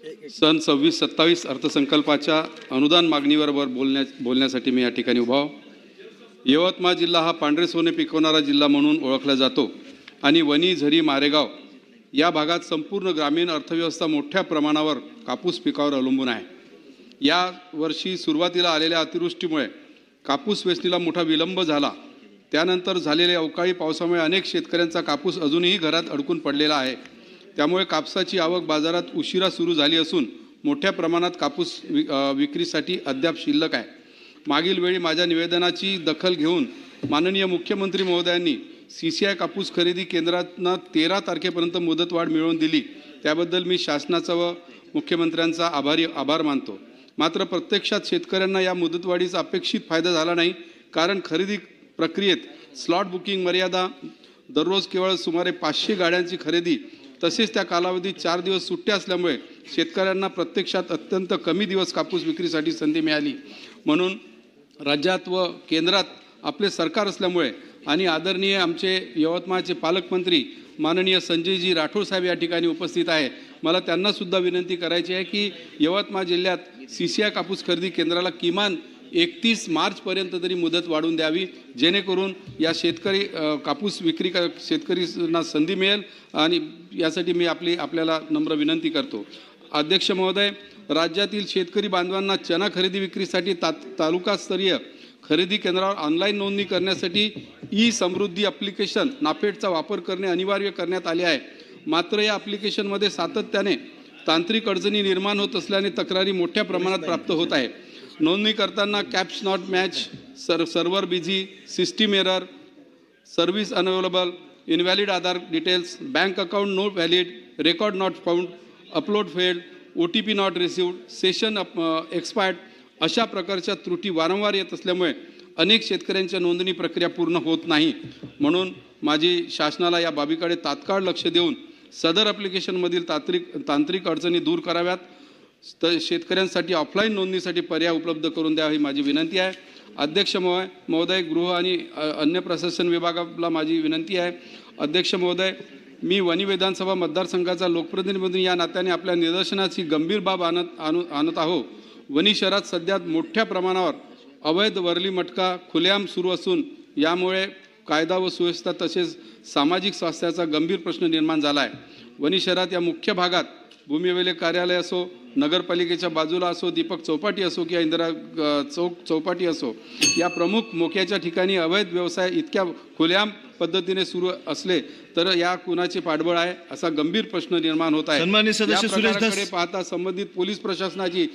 सन 26-27 अर्थसंकल्पाच्या अनुदान मागणीवर बोलण्यासाठी मी या ठिकाणी उभा आहे। यवतमाळ जिल्हा हा पांढरे सोने पिकवणारा जिल्हा म्हणून ओळखला जातो आणि वणी, झरी, मारेगाव या भागात संपूर्ण ग्रामीण अर्थव्यवस्था मोठ्या प्रमाणावर कापूस पिकावर अवलंबून आहे। या वर्षी सुरुवातीला आलेल्या अतिवृष्टीमुळे कापूस वेचणीला मोठा विलंब झाला। त्यानंतर झालेल्या अवकाळी पावसामुळे अनेक शेतकऱ्यांचा कापूस अजूनही घरात अडकून पडलेला आहे। त्यामुळे कापसाची आवक बाजारात उशिरा सुरू झाली असून मोठ्या प्रमाणात कापूस विक्रीसाठी अद्याप शिल्लक आहे। मागील वेळी माझ्या निवेदनाची दखल घेऊन माननीय मुख्यमंत्री महोदयांनी CCI कापूस खरेदी केंद्रांना 13 तारखेपर्यंत मुदतवाढ मिळवून दिली। त्याबद्दल मी शासनाचा व मुख्यमंत्र्यांचा आभार मानतो। मात्र प्रत्यक्षात शेतकऱ्यांना या मुदतवाढीचा अपेक्षित फायदा झाला नाही, कारण खरेदी प्रक्रियेत स्लॉट बुकिंग मर्यादा, दररोज केवळ सुमारे 500 गाड्यांची खरेदी, तसेच त्या कालावधीत 4 दिवस सुट्ट्या असल्यामुळे शेतकऱ्यांना प्रत्यक्षात अत्यंत कमी दिवस कापूस विक्रीसाठी संधी मिळाली। म्हणून राज्यात व केंद्रात आपले सरकार असल्यामुळे आणि आदरणीय आमचे यवतमाळचे पालकमंत्री माननीय संजयजी राठोड साहेब या ठिकाणी उपस्थित आहे, मला त्यांना सुद्धा विनंती करायची आहे की यवतमाळ जिल्ह्यात CCI कापूस खरेदी केंद्राला किमान 31 मार्चपर्यंत तरी मुदत वाढवून द्यावी, जेणेकरून या शेतकरी कापूस विक्री शेतकऱ्यांना संधी मिळेल। आणि यासाठी मी आपल्याला नम्र विनंती करतो। अध्यक्ष महोदय, राज्यातील शेतकरी बांधवांना चना खरेदी विक्रीसाठी तालुकास्तरीय खरेदी केंद्रावर ऑनलाईन नोंदणी करण्यासाठी ई-समृद्धी ॲप्लिकेशन नाफेडचा वापर करणे अनिवार्य करण्यात आले आहे। मात्र या ॲप्लिकेशनमध्ये सातत्याने तांत्रिक अडचणी निर्माण होत असल्याने तक्रारी मोठ्या प्रमाणात प्राप्त होत आहे। नोंदणी करताना caps not match, server busy, system error, service unavailable, invalid Aadhaar details, bank account not valid, record not found, upload failed, OTP not received, session expired अशा प्रकारच्या त्रुटी वारंवार येत असल्यामुळे अनेक शेतकऱ्यांच्या नोंदणी प्रक्रिया पूर्ण होत नाही। म्हणून माझी शासनाला या बाबीकडे तात्काळ लक्ष देऊन सदर ॲप्लिकेशनमधील तांत्रिक अडचणी दूर कराव्यात, तर शेतकऱ्यांसाठी ऑफलाईन नोंदणीसाठी पर्याय उपलब्ध करून द्यावा ही माझी विनंती आहे। अध्यक्ष महोदय, गृह आणि अन्य प्रशासन विभागाला माझी विनंती आहे। अध्यक्ष महोदय, मी वणी विधानसभा मतदारसंघाचा लोकप्रतिनिधी या नात्याने आपल्या निदर्शनाची गंभीर बाब आणत आहो। वणी शहरात सध्या मोठ्या प्रमाणावर अवैध वरली मटका खुलेआम सुरू असून यामुळे कायदा व सुव्यवस्था तसेच सामाजिक स्वास्थ्याचा गंभीर प्रश्न निर्माण झाला आहे। वणी शहरात या मुख्य भागात भूमी अभिलेख कार्यालय असो, नगरपालिकेच्या बाजूला असो, दीपक चौपाटी असो किंवा इंदिरा चौपाटी असो, या प्रमुख मोक्याच्या ठिकाणी अवैध व्यवसाय इतक्या खुलेआम पद्धतीने सुरू असले तर या कुणाचे पाठबळ आहे असा गंभीर प्रश्न निर्माण होत आहे। सन्माननीय सदस्य सुरेश दास पाहता संबंधित पोलीस प्रशासनाची